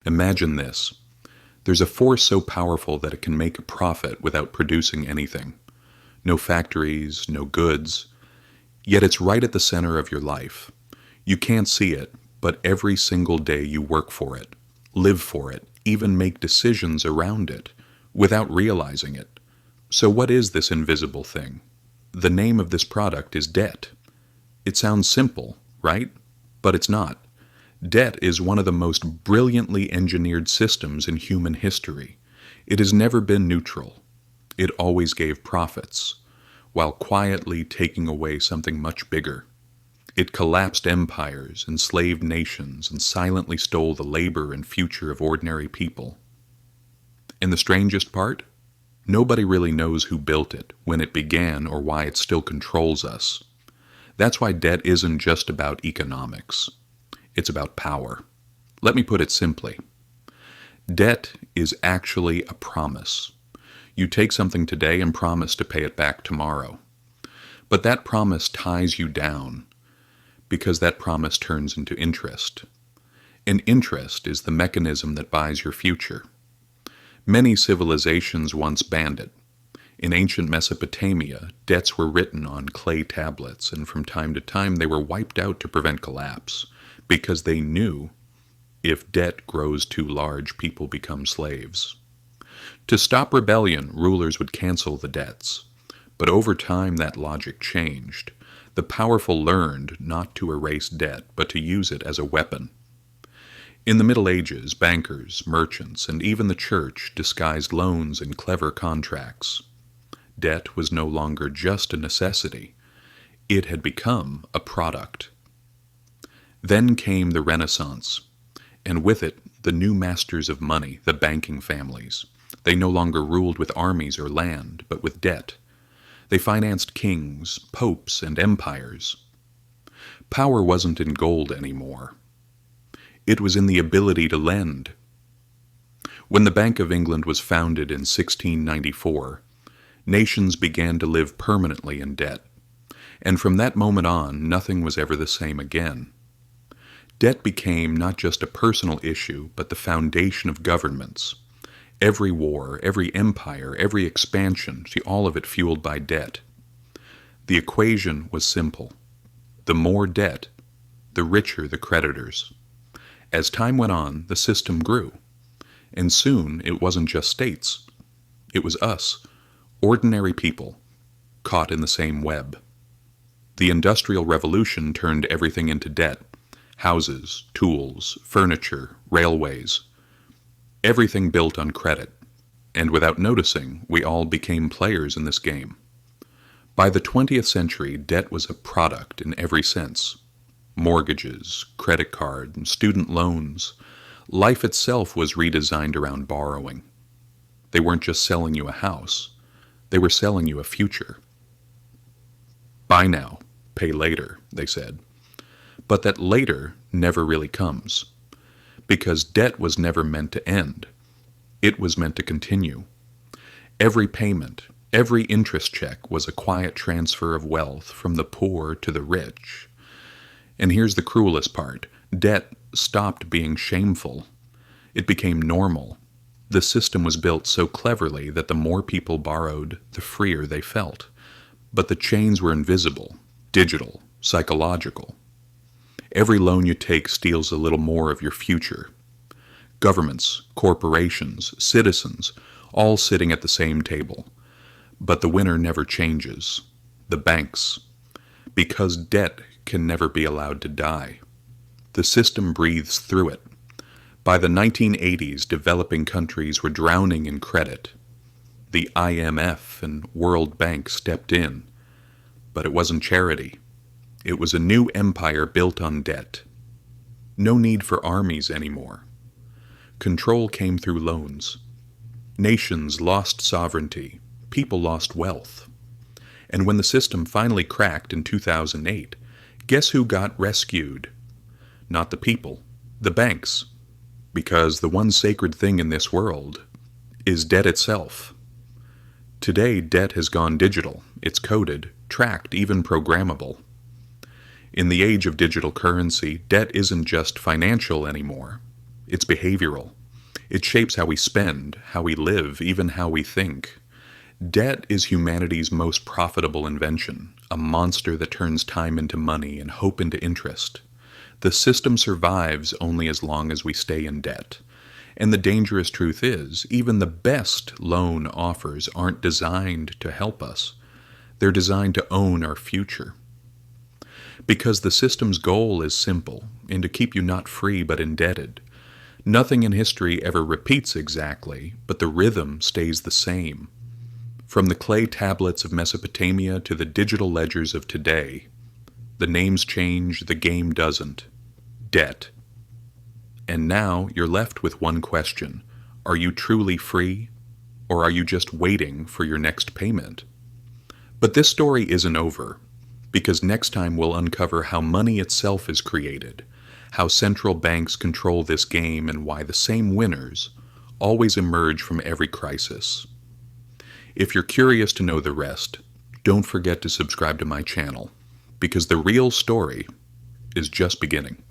Imagine this. There's a force so powerful that it can make a profit without producing anything. No factories, no goods. Yet it's right at the center of your life. You can't see it, but every single day you work for it, live for it, even make decisions around it, without realizing it. So what is this invisible thing? The name of this product is debt. It sounds simple, right? But it's not. Debt is one of the most brilliantly engineered systems in human history. It has never been neutral. It always gave profits, while quietly taking away something much bigger. It collapsed empires, enslaved nations, and silently stole the labor and future of ordinary people. And the strangest part? Nobody really knows who built it, when it began, or why it still controls us. That's why debt isn't just about economics. It's about power. Let me put it simply. Debt is actually a promise. You take something today and promise to pay it back tomorrow. But that promise ties you down, because that promise turns into interest. And interest is the mechanism that buys your future. Many civilizations once banned it. In ancient Mesopotamia, debts were written on clay tablets, and from time to time they were wiped out to prevent collapse, because they knew if debt grows too large, people become slaves. To stop rebellion, rulers would cancel the debts. But over time that logic changed. The powerful learned not to erase debt, but to use it as a weapon. In the Middle Ages, bankers, merchants, and even the church disguised loans in clever contracts. Debt was no longer just a necessity. It had become a product. Then came the Renaissance, and with it, the new masters of money, the banking families. They no longer ruled with armies or land, but with debt. They financed kings, popes, and empires. Power wasn't in gold anymore. It was in the ability to lend. When the Bank of England was founded in 1694, nations began to live permanently in debt. And from that moment on, nothing was ever the same again. Debt became not just a personal issue, but the foundation of governments. Every war, every empire, every expansion, see, all of it fueled by debt. The equation was simple. The more debt, the richer the creditors. As time went on, the system grew. And soon it wasn't just states. It was us, ordinary people, caught in the same web. The Industrial Revolution turned everything into debt. Houses, tools, furniture, railways. Everything built on credit. And without noticing, we all became players in this game. By the 20th century, debt was a product in every sense. Mortgages, credit cards, and student loans. Life itself was redesigned around borrowing. They weren't just selling you a house. They were selling you a future. Buy now, pay later, they said. But that later never really comes, because debt was never meant to end. It was meant to continue. Every payment, every interest check was a quiet transfer of wealth from the poor to the rich. And here's the cruelest part. Debt stopped being shameful. It became normal. The system was built so cleverly that the more people borrowed, the freer they felt. But the chains were invisible, digital, psychological. Every loan you take steals a little more of your future. Governments, corporations, citizens, all sitting at the same table. But the winner never changes. The banks. Because debt can never be allowed to die. The system breathes through it. By the 1980s, developing countries were drowning in credit. The IMF and World Bank stepped in. But it wasn't charity. It was a new empire built on debt. No need for armies anymore. Control came through loans. Nations lost sovereignty. People lost wealth. And when the system finally cracked in 2008, guess who got rescued? Not the people, the banks. Because the one sacred thing in this world is debt itself. Today, debt has gone digital. It's coded, tracked, even programmable. In the age of digital currency, debt isn't just financial anymore. It's behavioral. It shapes how we spend, how we live, even how we think. Debt is humanity's most profitable invention, a monster that turns time into money and hope into interest. The system survives only as long as we stay in debt. And the dangerous truth is, even the best loan offers aren't designed to help us. They're designed to own our future. Because the system's goal is simple, and to keep you not free but indebted. Nothing in history ever repeats exactly, but the rhythm stays the same. From the clay tablets of Mesopotamia to the digital ledgers of today, the names change, the game doesn't. Debt. And now you're left with one question. Are you truly free, or are you just waiting for your next payment? But this story isn't over, because next time we'll uncover how money itself is created, how central banks control this game, and why the same winners always emerge from every crisis. If you're curious to know the rest, don't forget to subscribe to my channel, because the real story is just beginning.